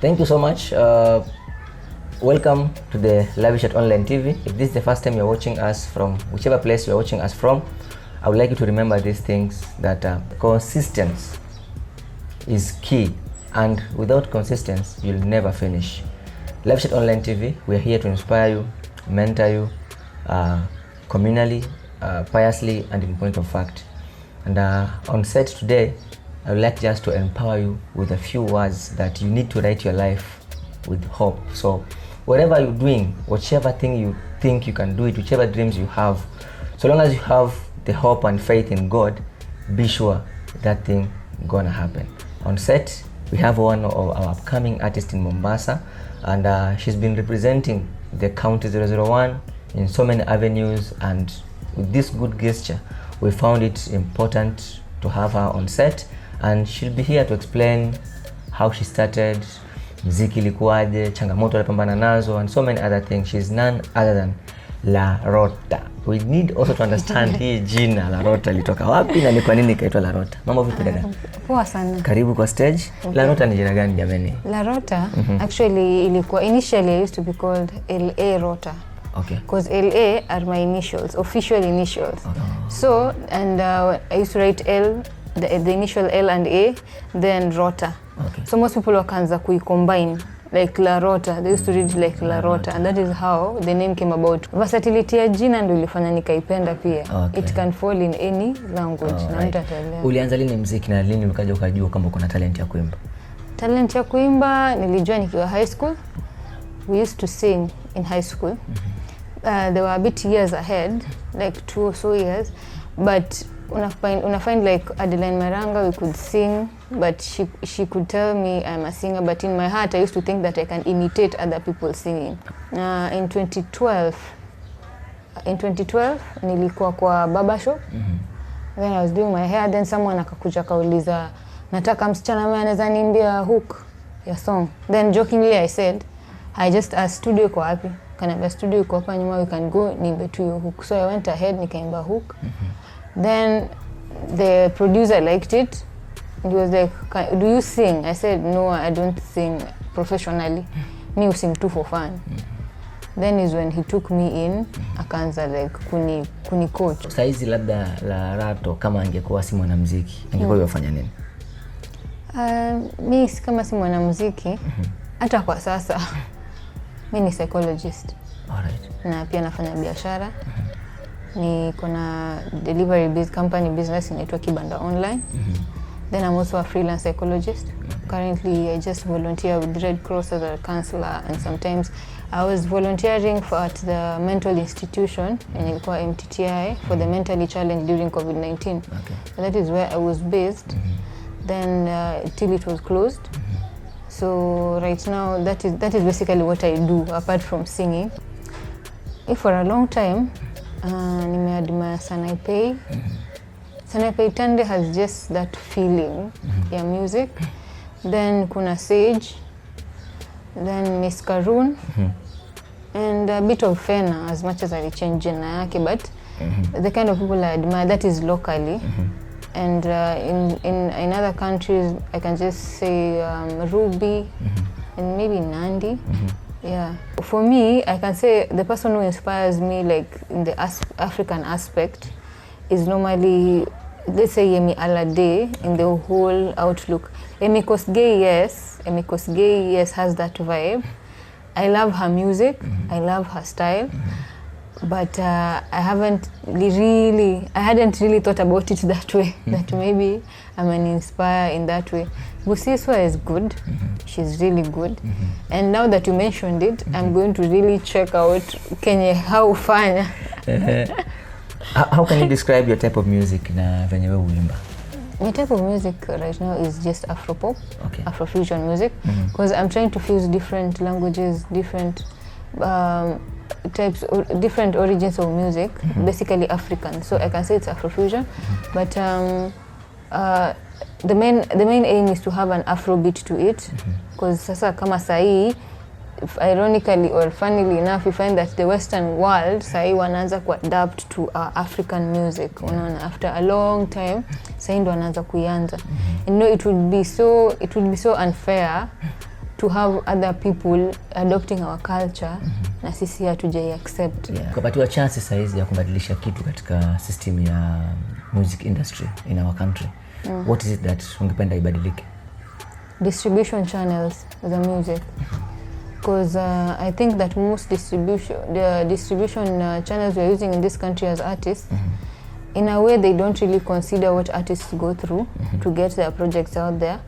Thank you so much. Welcome to the LavishHat Online TV. If this is the first time you're watching us from whichever place you're watching us from, I would like you to remember these things, that consistency is key, and without consistency, you'll never finish. LavishHat Online TV, we're here to inspire you, mentor you, communally, piously, and in point of fact. And on set today, I would like just to empower you with a few words that you need to write your life with hope. So whatever you're doing, whichever thing you think you can do it, whichever dreams you have, so long as you have the hope and faith in God, be sure that thing gonna happen. On set, we have one of our upcoming artists in Mombasa, and she's been representing the County 001 in so many avenues, and with this good gesture, we found it important to have her on set, and she'll be here to explain how she started, muziki ilikuwaje, changamoto alipambana nazo, and so many other things. She's none other than Larota. We need also to understand hii jina Larota litoka wapi na ni kwa nini kaitwa Larota. Mambo vipi dada? Poa sana. Karibu kwa stage. Okay. Larota ni jina gani jameni? Larota actually ilikuwa initially used to be called Larota. Okay. Because LA are my initials, official initials. So, and I used to write L, the initial L and A, then Rota. Okay. So most people wakaanza combine like Larota. They used to read like Larota, and that is how the name came about. Versatility ya jina ndio ilifanya nikaipenda pia. Okay. It can fall in any language. Oh, na right. mtaelewa. Ulianza lini muziki na lini ukaja ukajua kama kuna talent ya kuimba? Talent ya kuimba nilijua nikiwa high school. We used to sing in high school. They were a bit years ahead, like 2 or so years, but una find like Adeline Maranga, we could sing, but she could tell me I'm a singer, but in my heart I used to think that I can imitate other people singing. In 2012 nilikuwa kwa barber shop. Then I was doing my hair, then someone akakuja kauliza nataka msichana ambaye anaweza niimbia hook ya song. Then jokingly I said, I just asked studio kwa wapi? Kanambia studio iko hapa nyuma, we can go niimbe tu hiyo hook. So I went ahead nikaimba hook. Then the producer liked it. He was like, do you sing? I said, no, I don't sing professionally. Me sing too for fun. Then is when he took me in, akaanza like kuni coach. Saizi labda Larota kama angekuwa si mwanamuziki, angekuwa yofanya nini? Mimi kama si mwanamuziki, hata kwa sasa mimi ni psychologist. Alright. Na pia nafanya biashara. Niko na delivery company business inaitwa Kibanda Online. Then I'm also a freelance psychologist. Currently I just volunteer with Red Cross as a counselor, and sometimes I was volunteering at the mental institution in ilikuwa MTTI for the mentally challenged during COVID-19. Okay. So that is where I was based. Then till it was closed. So right now that is basically what I do apart from singing. For a long time nimeadmire Sanaipei. Sanaipei Tande has just that feeling ya music. Then kuna Sage, then Miss Karun, and a bit of Fena, as much as I change jina yake, but the kind of people I admire, that is locally. And in other countries I can just say Ruby and maybe Nandi. Yeah. For me, I can say the person who inspires me like in the African aspect is normally, let's say Yemi Alade in the whole outlook. Yemi Kosgei, yes, has that vibe. I love her music, I love her style, but I hadn't really thought about it that way, that maybe I'm an inspire in that way. Busiswa is good, she's really good. And now that you mentioned it, I'm going to really check out Kenya, how fun. How can you describe your type of music na venye wewe uimba? My type of music right now is just Afropop, okay. Afrofusion music, because I'm trying to fuse different languages, different types, different origins of music, basically African. So I can say it's Afrofusion, but the main aim is to have an Afrobeat to it, because sasa kama sahi, ironically or funnily enough, we find that the Western world sahi wanaanza adapt to African music. Unaona, after a long time sahi ndo wanaanza kuianza. You know, it would be so unfair to have other people adopting our culture na sisi hatujai accept. Kupatiwa chance saizi ya kubadilisha kitu katika system ya music industry in our country. What is it that ungependa ibadilike? Distribution channels the music. Because I think that most distribution channels we are using in this country as artists, in a way they don't really consider what artists go through to get their projects out there.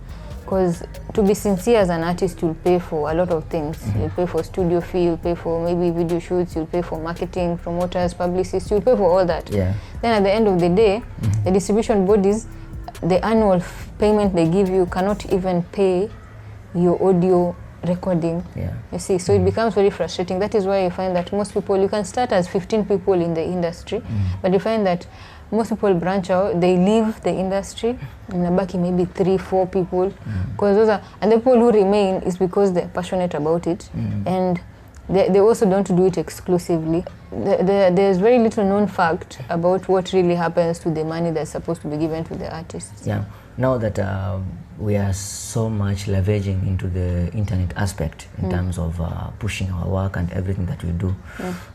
Because to be sincere, as an artist, you'll pay for a lot of things. You'll pay for studio fee, you'll pay for maybe video shoots, you'll pay for marketing, promoters, publicists, you'll pay for all that. Then at the end of the day, the distribution bodies, the annual payment they give you cannot even pay your audio recording. You see, so it becomes very frustrating. That is why you find that most people, you can start as 15 people in the industry, but you find that most people branch out, they leave the industry, and nabaki maybe 3-4 people, because those are, and the people who remain is because they're passionate about it, and they also don't do it exclusively. There's very little known fact about what really happens to the money that's supposed to be given to the artists. Now that we are so much leveraging into the internet aspect in terms of pushing our work and everything that we do,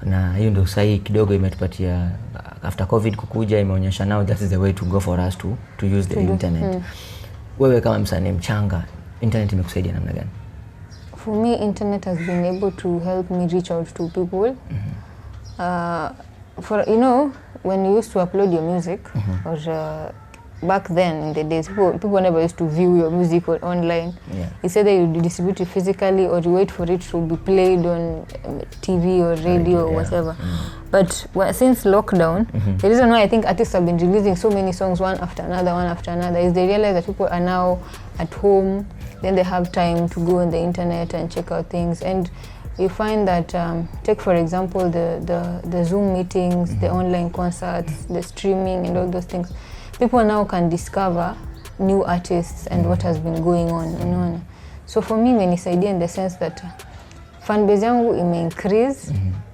na hiyo ndio sahi kidogo imetupatia after COVID kukuja, imeonyesha now that is the way to go for us to use the internet. Wewe kama msanii mchanga, internet imekusaidia namna gani? For me, internet has been able to help me reach out to people. For when you used to upload your music, or back then in the days, people never used to view your music online. It's either you distribute it physically or you wait for it to be played on TV or radio or whatever. But since lockdown, the reason why I think artists have been releasing so many songs one after another is they realize that people are now at home, then they have time to go on the internet and check out things. And you find that, take for example the Zoom meetings, the online concerts, the streaming and all those things. People now can discover new artists and what has been going on, So for me, imenisaidia in the sense that fan base yangu increase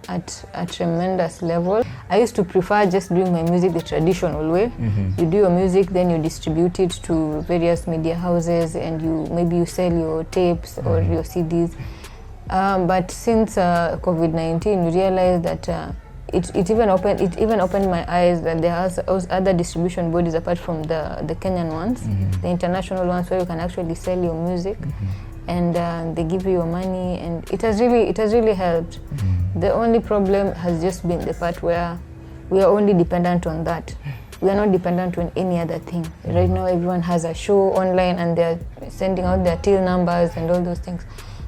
at a tremendous level. I used to prefer just doing my music the traditional way. You do your music, then you distribute it to various media houses, and maybe you sell your tapes or your CDs. But since COVID-19, you realize that it even opened my eyes that there are other distribution bodies apart from the Kenyan ones, the international ones, where you can actually sell your music, and they give you your money, and it has really helped. The only problem has just been the part where we are only dependent on that. We are not dependent on any other thing. Right now, everyone has a show online, and they're sending out their till numbers and all those things.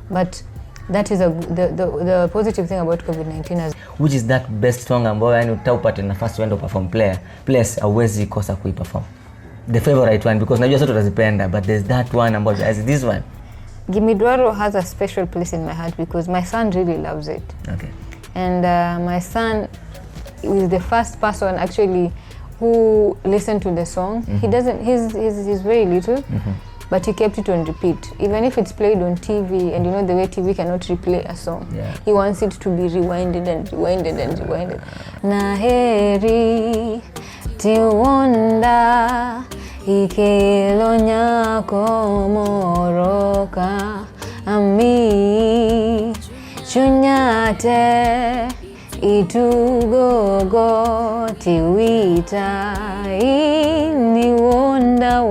But that is the positive thing about COVID-19. Which is that best song ambayo yani utaupata nafasi uende perform place hauwezi kosa kuiperform? The favorite one, because najua sote tutazipenda, but there's that one ambayo as this one. Gimme Dwaro has a special place in my heart because my son really loves it. And my son is the first person actually who listened to the song. He doesn't, he's very little, but he kept it on repeat. Even if it's played on TV, and you know the way TV cannot replay a song, he wants it to be rewinded and rewinded and rewinded. Naheri tiwonda ikelo nyako moroka ami chunyate itugogo tiwita ini wonda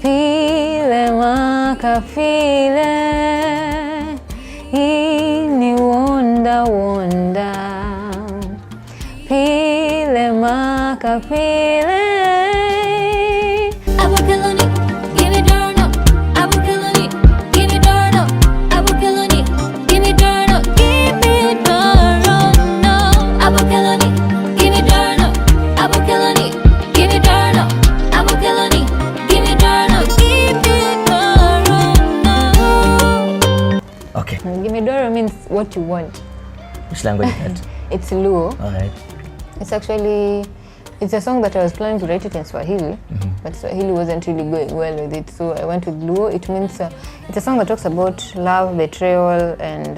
pile makafile ini wonda pile makafile. Gimme Dwaro means what you want. Which language is that? It's Luo. Alright. It's a song that I was planning to write it in Swahili, but Swahili wasn't really going well with it, so I went with Luo. It means it's a song that talks about love, betrayal, and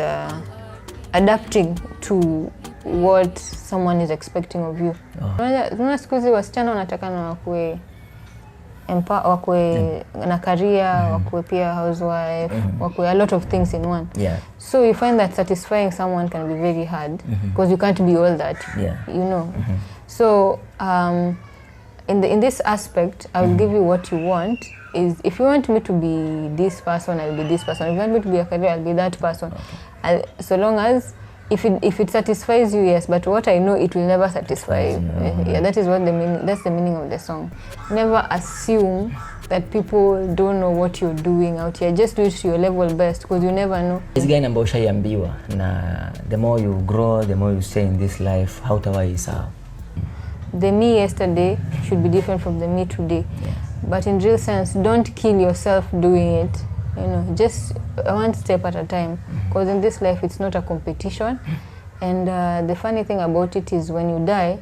adapting to what someone is expecting of you. Unaona siku hizi wasichana wanatakana wakue wakwe na career, wakwe pia housewife, wakwe a lot of things in one. So you find that satisfying someone can be very hard because you can't be all that, you know. So in this aspect, I will give you what you want. Is if you want me to be this person, I'll be this person. If you want me to be a career, I'll be that person. So long as if it satisfies you, yes. But what I know, it will never satisfy you. Yeah, that is what the meaning. That's the meaning of the song. Never assume that people don't know what you're doing out here. Just do it to your level best, because you never know. This guy namba ushaiambiwa na the more you grow, the more you stay in this life. How tawa sawa? The me yesterday should be different from the me today. But in real sense, don't kill yourself doing it. You know, just one step at a time. Because in this life, it's not a competition. And the funny thing about it is when you die,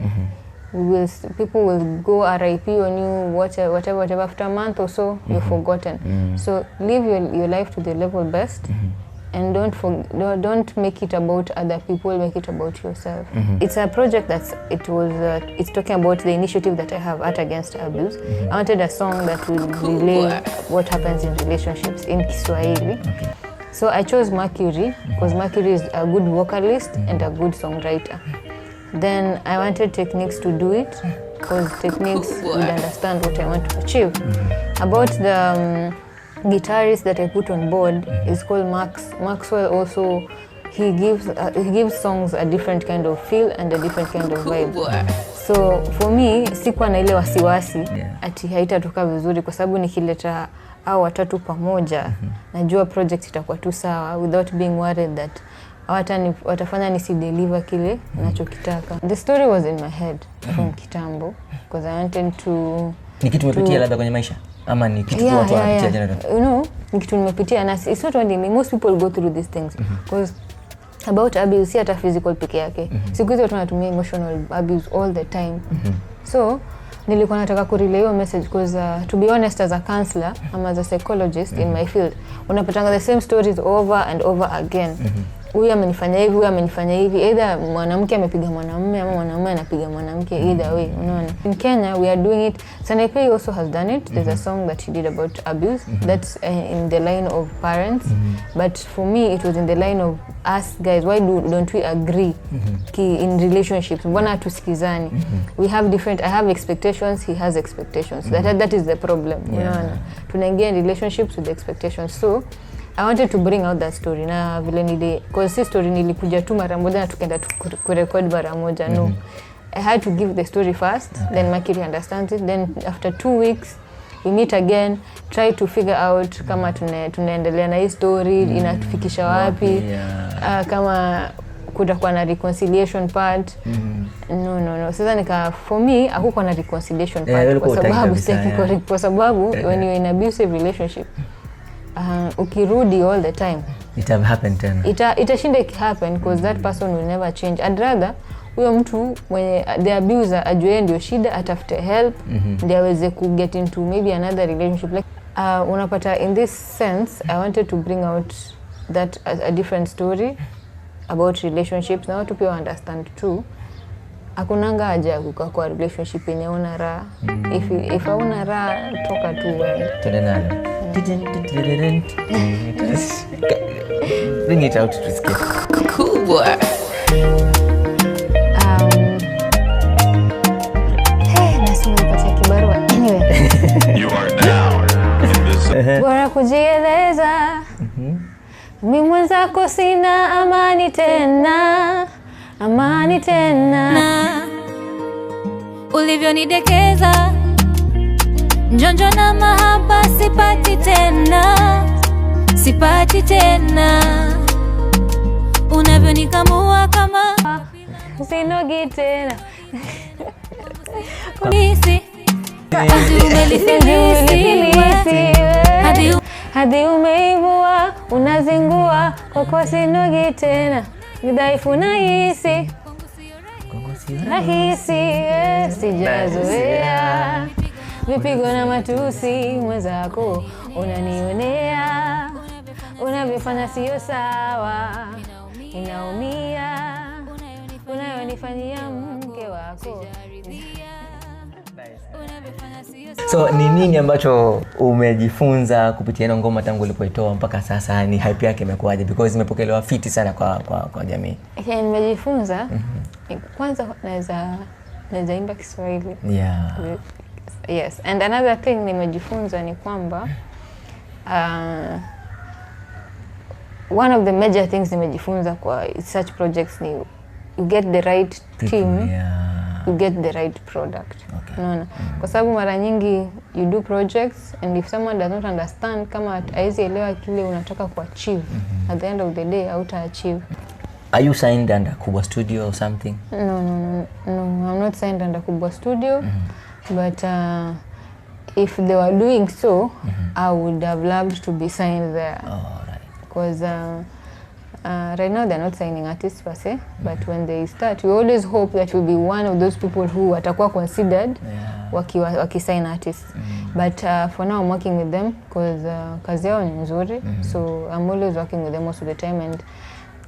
people will go RIP on you, whatever. After a month or so, you're forgotten. So live your life to the level best. And don't make it about other people, make it about yourself. It's a project it's talking about the initiative that I have at Against Abuse. I wanted a song that will relay what happens in relationships in Kiswahili. So I chose Mercury because Mercury is a good vocalist and a good songwriter. Then I wanted Techniques to do it because Techniques would understand what I want to achieve. About the guitarist that I put on board is called Maxwell. Also, he gives songs a different kind of feel and a different kind of vibe. So for me, sikuwa na ile wasiwasi ati haitatoka vizuri kwa sababu nikileta hao watatu pamoja najua project itakuwa tu sawa without being worried that watafanya nisideliver kile ninachokitaka. The story was in my head from kitambo because I wanted to. Ni kitu umepitia labda kwenye maisha? Ama ni kitu watu wanapitia generally? You know, ni kitu nimepitia na it's not only me, most people go through these things because about abuse si hata physical peke yake. Siku hizi watu wanatumia emotional abuse all the time. So nilikuwa nataka kurelay hiyo message because to be honest, as a counselor, I'm as a psychologist in my field, unapatanga the same stories over and over again. Huyu amenifanya hivi, huyu amenifanya hivi, either mwanamke amepiga mwanamume ama mwanamume anapiga mwanamke, either way, unaona. In Kenya we are doing it. Sanapei also has done it. There's a song that she did about abuse that's in the line of parents, but for me it was in the line of us guys. Why don't we agree in relationships? Mbona tusikizani? We have different, I have expectations, he has expectations. That is the problem, unaona. Tunaingia in relationships with expectations. So I wanted to bring out that story na vile because this story nilikuja tu mara moja na tukaenda kurecord mara moja. No, I had to give the story first, then Mercury understands it, then after 2 weeks we meet again, try to figure out kama tunaendelea na hii story inatufikisha wapi, kama kutakuwa na reconciliation part. No. Sasa for me hakukuwa na reconciliation part kwa sababu when you're in abusive relationship, ukirudi all the time it have happened tena, itashinda happen because that person will never change. I'd rather huyo mtu mwenye the abuser ajue ndio shida, atafute help ndio aweze ku get into maybe another relationship. Like unapata in this sense I wanted to bring out that a different story about relationships na watu pia understand too. Hakunanga haja kukaa kwa relationship yenye una raha. If hauna raha toka tu wewe. Tunaenda. Bring it out to escape. Cool boy. Nasimulipatia kibarua. Anyway. You are now in this. Bora kujieleza. Mimi mwenzako sina amani tena. Amani tena. Ulivyonidekeza njonjo na mahaba sipati tena unavyonikamua kama sinogi tena nisi hadi umeivua unazingua kwa sinogi tena midhaifu nahisi sijazoea vipigo na matusi mwenzako unanionea unavyofanya sio sawa inaumia unayonifanyia mke wako. So ni nini ambacho umejifunza kupitia ino ngoma tangu ulipoitoa mpaka sasa? Ni hype yake imekuwaje? Because imepokelewa fiti sana kwa jamii. Nimejifunza kwanza naweza imba Kiswahili. Yeah. Yes, and another thing nimejifunza ni kwamba one of the major things nimejifunza kwa such projects ni you get the right team. Yeah. You get the right product. Okay. Unaona? Kwa sababu mara nyingi you do projects and if someone does not understand kama haizi elewa kile unataka kuachieve, at the end of the day hauta achieve. Are you signed under Kubwa Studio or something? No, I'm not signed under Kubwa Studio. But if they were doing so, I would have loved to be signed there. Oh, right. Because right now they're not signing artists per se, but when they start, we always hope that we'll be one of those people who watakuwa considered waki-sign artists. But for now I'm working with them because kazi yao ni nzuri, so I'm always working with them most of the time,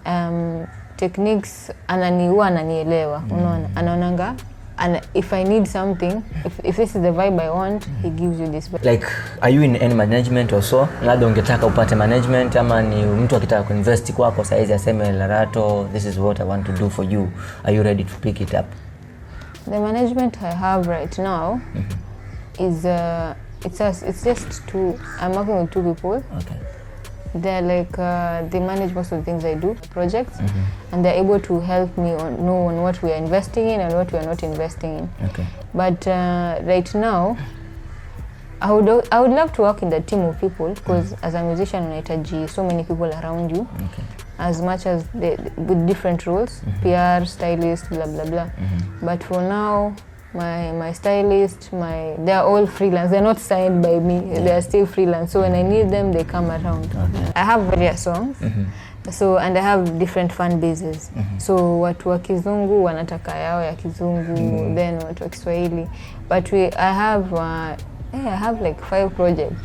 and techniques ananielewa, unaona, anaonanga. And if I need something, if this is the vibe I want, he gives you this. Like, are you in any management or so? Labda ungetaka upate management ama ni mtu akitaka kuinvest kwako saizi aseme Larota, this is what I want to do for you. Are you ready to pick it up? The management I have right now is it's just two. I'm working with two people. Okay. They're like they manage most of the things I do, projects, and they're able to help me know on what we are investing in and what we are not investing in. Okay. But right now, I would love to work in the team of people because as a musician, unahitaji so many people around you. Okay. As much as with different roles, PR, stylist, blah blah blah. But for now, my stylist, they're all freelance. They're not signed by me. They're still freelance. So when I need them, they come around. Okay. I have various songs. So and I have different fan bases. So watu wa Kizungu wanataka yao ya Kizungu, then watu wa Kiswahili. But I have like 5 projects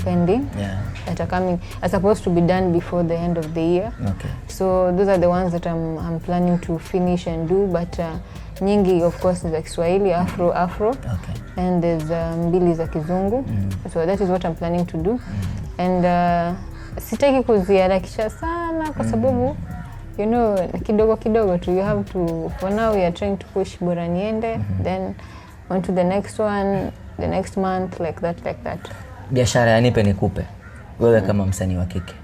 pending that are coming. Are supposed to be done before the end of the year. Okay. So those are the ones that I'm planning to finish and do. But nyingi of course is Kiswahili, Afro. Okay. And there's mbili za Kizungu. So that is what I'm planning to do. And sitaki kuziharakisha sana kwa sababu you know kidogo tu. You have to, for now we are trying to push bora niende, then on to the next one, the next month, like that. Biashara ya nipe nikupe. Wewe kama msanii wa kike.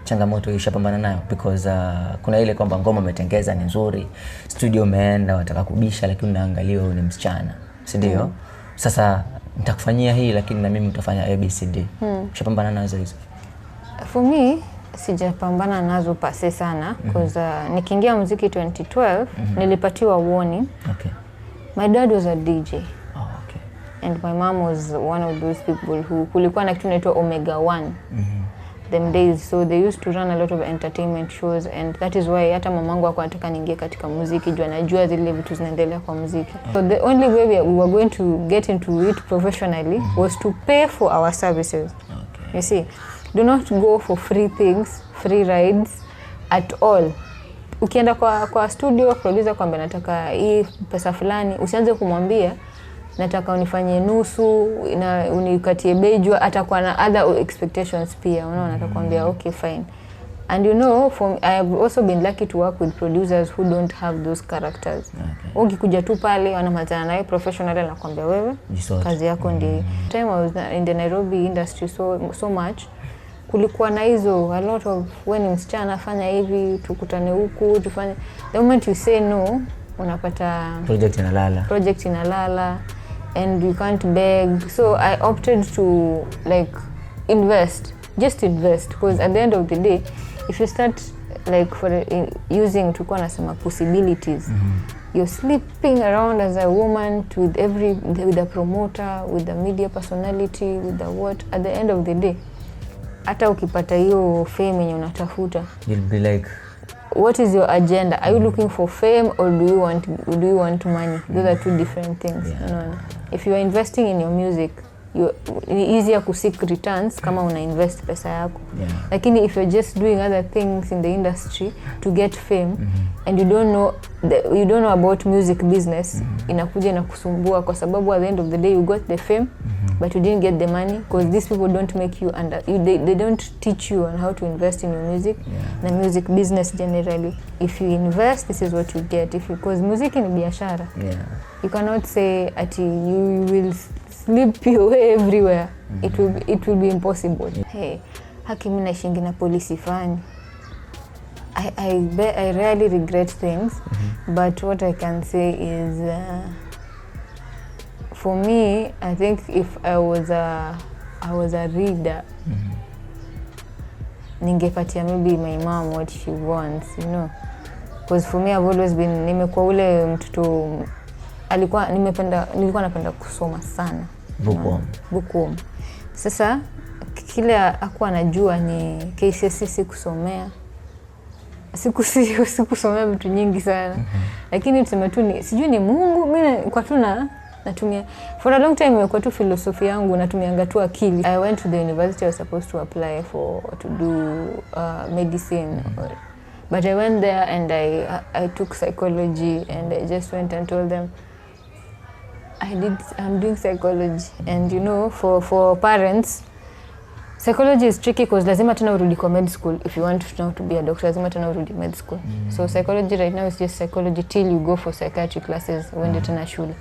Changamoto ishapambana nayo because kuna ile kwamba ngoma umetengeza ni nzuri, studio umeenda wataka kubisha lakini unaangalia wewe ni msichana. Si ndio? Sasa nitakufanyia hii lakini na mimi utafanya ABCD. Ushapambana nazo hizo? For me, sijapambana nazo pase sana because nikiingia muziki 2012 nilipatiwa warning. Okay. My dad was a DJ. Oh, okay. And my mom was one of those people who kulikuwa na kitu inaitwa Omega 1. Them days, so they used to run a lot of entertainment shows, and that is why hata mamangu alikuwa anataka niingie katika muziki juu anajua zile vitu zinaendelea kwa muziki. So the only way we were going to get into it professionally was to pay for our services. Okay. You see, do not go for free things, free rides at all. Ukienda kwa studio producer kwamba nataka hii pesa fulani, usianze kumwambia nataka unifanyie nusu na unikatie bei juu atakuwa na other expectations pia, unaona, atakwambia okay fine. And you know, I have also been lucky to work with producers who don't have those characters. Okay. Ukikuja tu pale wanamalizana naye professionally na kwambia wewe kazi yako ndi. Time I was in the Nairobi industry so much, kulikuwa na hizo a lot of when msichana fanya hivi tukutane huku tufanye, the moment you say no unapata project inalala and you can't beg. So I opted to like just invest because at the end of the day if you start like using tulikuwa nasema possibilities, you're sleeping around as a woman with a promoter, with the media personality, with the what, at the end of the day hata ukipata hiyo fame yenye unatafuta, you'll be like, what is your agenda? Are you looking for fame or do you want money? Those are two different things. You know? If you are investing in your music, ni easier ku seek returns kama una invest pesa yako. Lakini if you're just doing other things in the industry to get fame and you don't know about music business, inakuja na kusumbua kwa sababu at the end of the day you got the fame but you didn't get the money because these people don't make you they don't teach you on how to invest in your music na music business generally. If you invest, this is what you get. Because music ni biashara. You cannot say ati you will slip your way everywhere. It will be impossible. Hey, haki mimi naishingi na polisi fani. I rarely regret things, but what I can say is for me, I think if I was a reader, ningepatia maybe my mom what she wants, you know. Because for me I've always been nimekuwa ule mtoto nilikuwa napenda kusoma sana. Bookworm. Sasa kile akuwa najua ni KCSE kusomea. Sikusomea vitu nyingi sana. Lakini tuseme tu ni sijui ni Mungu mimi kwa tuna natumia for a long time imekuwa tu philosophy yangu natumianga tu akili. I went to the university I was supposed to apply to do medicine but I went there and I took psychology and I just went and told them I'm doing psychology. And you know, for parents psychology is tricky because lazima tena urudi kwa med school. If you want to be a doctor lazima tena urudi med school. So psychology right now is just psychology till you go for psychiatry classes when you're tena shule.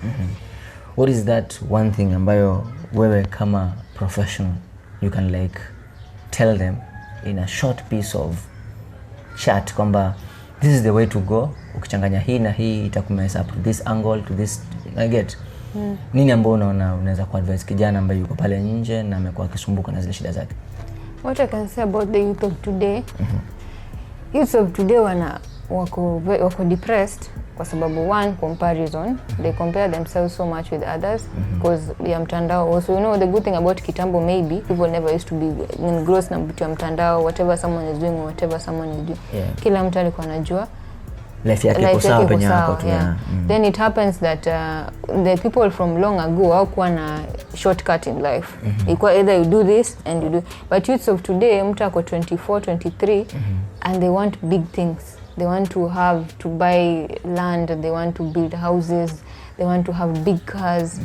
What is that one thing ambayo wewe kama professional you can like tell them in a short piece of chat kwamba this is the way to go, ukichanganya hii na hii itakumesa up to this angle to this, I get. Nini ambayo unaweza kuadvise kijana ambaye yuko pale nje na amekuwa akisumbuka na zile shida zake? What I can say about the youth of today, youth of today wako depressed kwa sababu one, comparison. They compare themselves so much with others because ya mtandao. Also, you know, the good thing about kitambo, maybe people never used to be engrossed na vitu ya mtandao, whatever someone is doing, whatever someone is doing. Kila mtu alikuwa anajua life yake kwa sawa penye yako tu. Then it happens that the people from long ago hawakuwa na shortcut in life. Ilikuwa either you do this and you do. But youths of today, mtu ako 24, 23 and they want big things. They want to buy land, they want to build houses, they want to have big cars.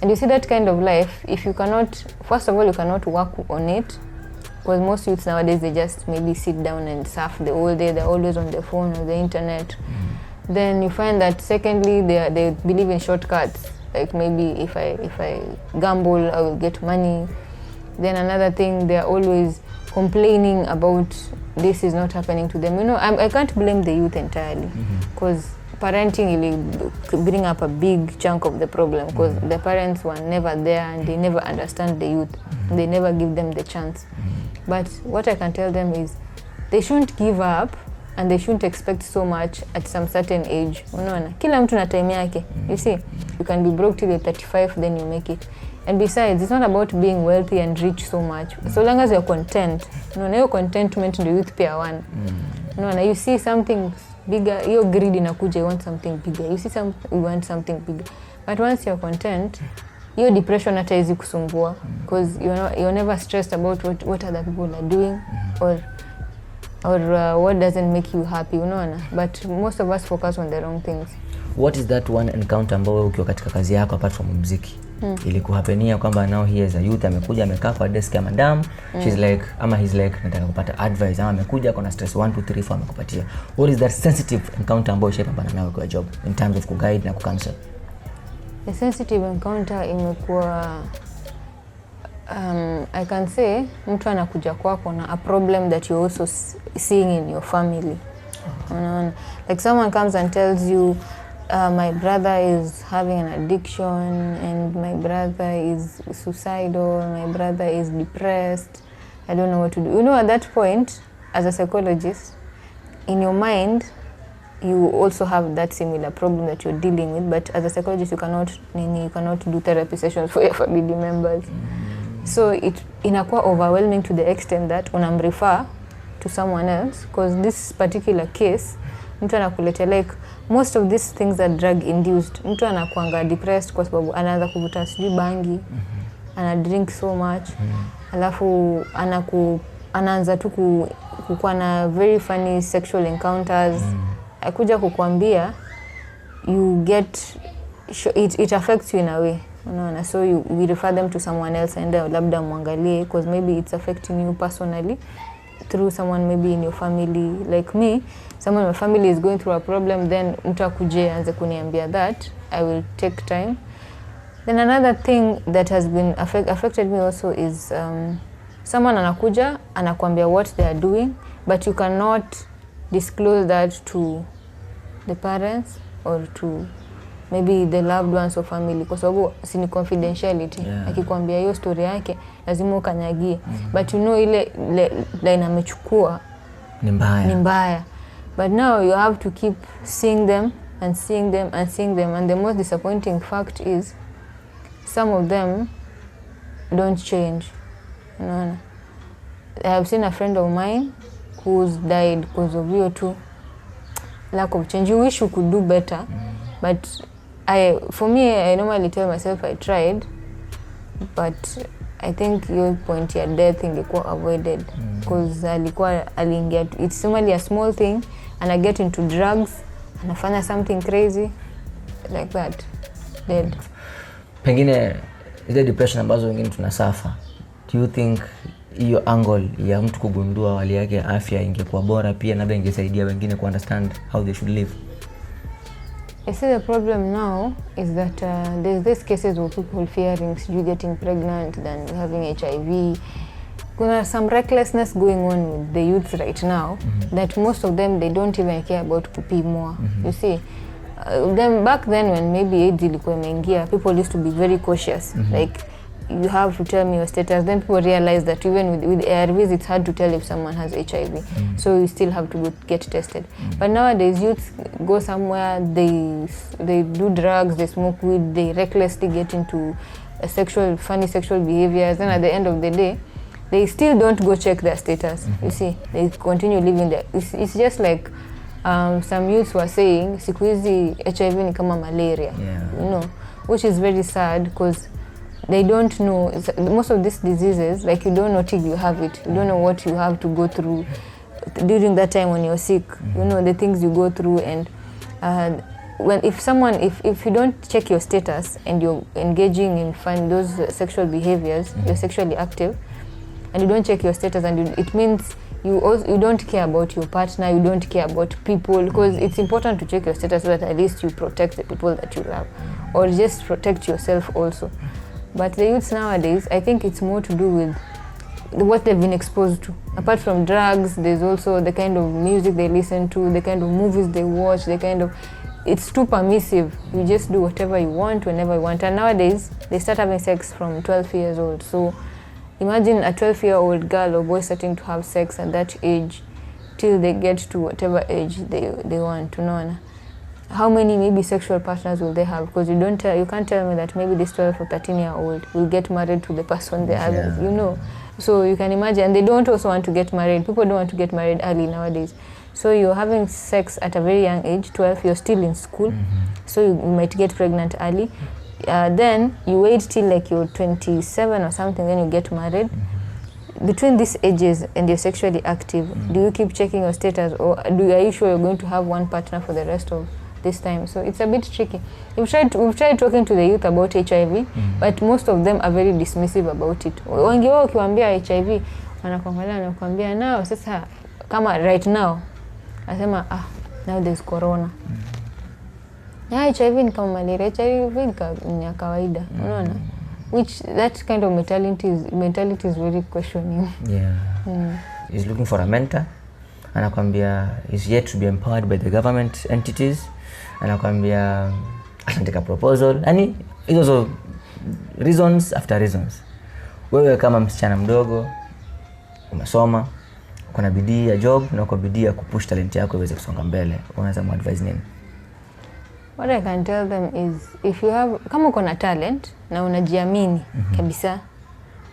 And you see that kind of life, if you cannot, first of all, you cannot work on it. Because most youths nowadays, they just maybe sit down and surf the whole day. They're always on the phone or the internet. Then you find that secondly, they believe in shortcuts. Like maybe if I gamble, I will get money. Then another thing, they're always complaining about this is not happening to them. You know, I can't blame the youth entirely. Because parenting will bring up a big chunk of the problem. Because the parents were never there and they never understand the youth. They never give them the chance. But what I can tell them is they shouldn't give up and they shouldn't expect so much at some certain age. Unaona, kila mtu na time yake. You see, you can be broke till you're 35, then you make it. And besides, it's not about being wealthy and rich so much. So long as you're content. Unaona, your contentment ndio youth pia one. Unaona, you see something bigger, your greed inakuja, you want something bigger. You want something bigger. But once you're content, your depression hata hizi kusumbua because you're never stressed about what other people are doing or what doesn't make you happy, unaona. But most of us focus on the wrong things. What is that one encounter ambayo ukiwa katika kazi yako apart from muziki ilikuhapenia kwamba now he is a youth amekuja amekaa kwa desk ya madam, she's like ama he's like nataka kupata advice, ama amekuja kuna stress 1 2 3 4 amekupatia? What is that sensitive encounter ambayo ushapambana nayo kwa job in terms of kuguide na kucancel? The sensitive encounter imekuwa I can say mtu anakuja kwako na a problem that you're also seeing in your family. Like someone comes and tells you my brother is having an addiction and my brother is suicidal, my brother is depressed, I don't know what to do. You know, at that point as a psychologist, in your mind you also have that similar problem that you're dealing with, but as a psychologist you cannot do therapy sessions for your family members. So it inakuwa overwhelming to the extent that unamrefer to someone else because this particular case mtu anakuletea like most of these things are drug induced. Mtu anakuanga depressed kwa sababu anaanza kuvuta sijui bangi ana drink so much, alafu anaanza tu kukuwa na very funny sexual encounters. Akuja kukuambia, you get it affects you in a way, unaona. So we refer them to someone else and labda muangalie, because maybe it's affecting you personally through someone maybe in your family. Like me, someone in my family is going through a problem, then mtu akuje anze kuniambia that, I will take time. Then another thing that has been affected me also is someone anakuja anakuambia what they are doing, but you cannot disclose that to the parents or to maybe the loved ones or family, kwa sababu si confidentiality. Akikwambia hiyo story yake lazima ukanyagie, but you know ile line amechukua ni mbaya. But now you have to keep seeing them and seeing them and seeing them, and the most disappointing fact is some of them don't change. I have seen a friend of mine who's died because of you lack of change. You wish you could do better, but for me, I normally tell myself I tried, but I think your point ya death ingekuwa avoided, because aliingia, it's normally a small thing and I get into drugs and anafanya something crazy like that, dead. Pengine ile depression ambazo wengine tunasafa, do you think hiyo angle ya mtu kugundua hali yake ya afya ingekuwa bora pia, na ingesaidia wengine ku understand how they should live? I see the problem now is that there's these cases of people fearing you getting pregnant than having HIV. There's some recklessness going on with the youth right now, that most of them, they don't even care about kupi more. You see, then back then when maybe AIDS ilikuwa imeingia, people used to be very cautious. Like, you have to tell me your status. Then people realize that even with ARVs, it's hard to tell if someone has HIV. So you still have to go get tested. But nowadays, youths go somewhere, they do drugs, they smoke weed, they recklessly get into funny sexual behaviors. And at the end of the day, they still don't go check their status. You see, they continue living there. It's just like some youths were saying, siku hizi HIV ni kama malaria, you know, which is very sad, because they don't know most of these diseases. Like, you don't know till you have it. You don't know what you have to go through during that time when you're sick. You know the things you go through, and if you don't check your status and you're engaging in those sexual behaviors, you're sexually active, and you don't check your status, and it means you don't care about your partner, you don't care about people, because it's important to check your status so that at least you protect the people that you love, or just protect yourself also. But the youths nowadays, I think it's more to do with what they've been exposed to. Apart from drugs, there's also the kind of music they listen to, the kind of movies they watch, it's too permissive. You just do whatever you want, whenever you want. And nowadays, they start having sex from 12 years old. So imagine a 12-year-old girl or boy starting to have sex at that age till they get to whatever age they want to know. How many maybe sexual partners will they have? Because you can't tell me that maybe this 12 or 13-year-old will get married to the person they have, you know. So you can imagine, and they don't also want to get married. People don't want to get married early nowadays. So you're having sex at a very young age, 12, you're still in school, so you might get pregnant early. Then you wait till like you're 27 or something, then you get married. Between these ages and you're sexually active, do you keep checking your status, or are you sure you're going to have one partner for the rest of this time? So it's a bit tricky. We've tried talking to the youth about HIV, but most of them are very dismissive about it. Wengi wao ukiwaambia HIV, wanakuambia now sasa kama right now, asema now there's corona. HIV ni kama malaria, HIV ni kawaida, unaona? Which that kind of mentality is very questioning. He's looking for a mentor. Anakuambia is yet to be empowered by the government entities. Anakuambia asanteka proposal. Yani hizo reasons after reasons. Wewe kama msichana mdogo, umesoma, uko na bidii ya job na uko bidii ya kupush talent yako iweze kusonga mbele, unaweza advise nini? What I can tell them is, if you have, kama uko na talent na unajiamini kabisa,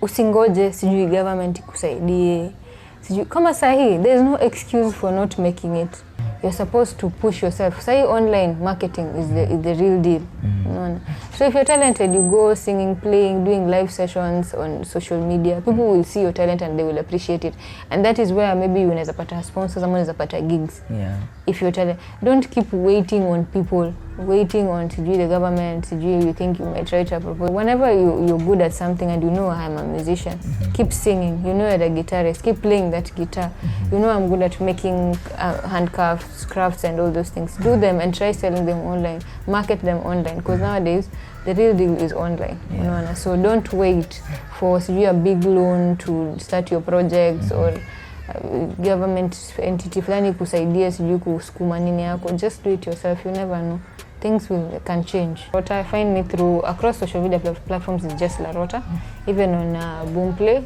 usingoje sijui government ikusaidie. Kama sahi, there's no excuse for not making it. you're supposed to push yourself. Say online marketing is the real deal. Unaona? So if you're talented, you go singing, playing, doing live sessions on social media. People will see your talent and they will appreciate it. And that is where maybe unaweza pata sponsors, ama unaweza pata gigs. Yeah. If you're talented, don't keep waiting on people, waiting on the government, you think you might try to propose. Whenever you're good at something and you know I'm a musician, keep singing. You know you're a guitarist, keep playing that guitar. You know I'm good at making handcrafts, crafts and all those things. Do them and try selling them online. Market them online, because nowadays the real deal is online. Unaona? So don't wait for a big loan to start your projects or government entity fulani kusaidia sijui kusukuma nini yako. Just do it yourself. You never know, things can change. Larota, find me through across social media platforms is just Larota, even on Boomplay.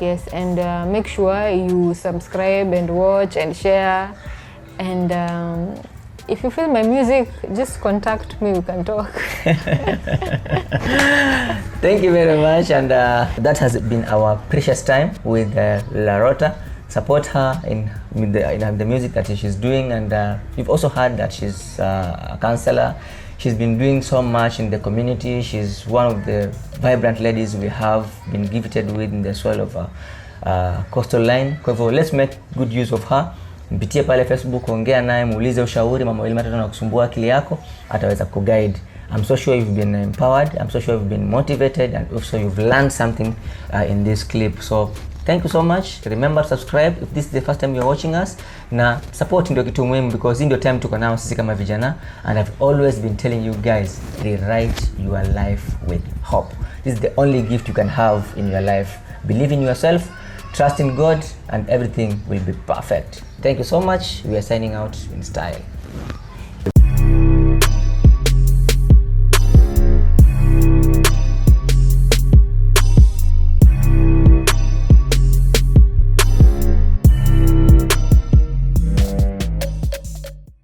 Yes, and make sure you subscribe and watch and share. And if you feel my music, just contact me, we can talk. Thank you very much, and that has been our precious time with Larota. Support her in the music that she's doing, and you've also heard that she's a counselor. She's been doing so much in the community. She's one of the vibrant ladies we have been gifted with in the soil of Coastal Line. Kwa hivyo, let's make good use of her. Mpitie pale Facebook, ongea naye, muulize ushauri, mambo ile matatu na kusumbua akili yako, ataweza kuguide. I'm so sure you've been empowered. I'm so sure you've been motivated, and also you've learned something in this clip. So thank you so much. Remember to subscribe if this is the first time you're watching us. Na support ndio kitu muhimu, because in the time tuko nao sisi kama vijana, and I've always been telling you guys, rewrite your life with hope. This is the only gift you can have in your life. Believe in yourself, trust in God, and everything will be perfect. Thank you so much. We are signing out in style.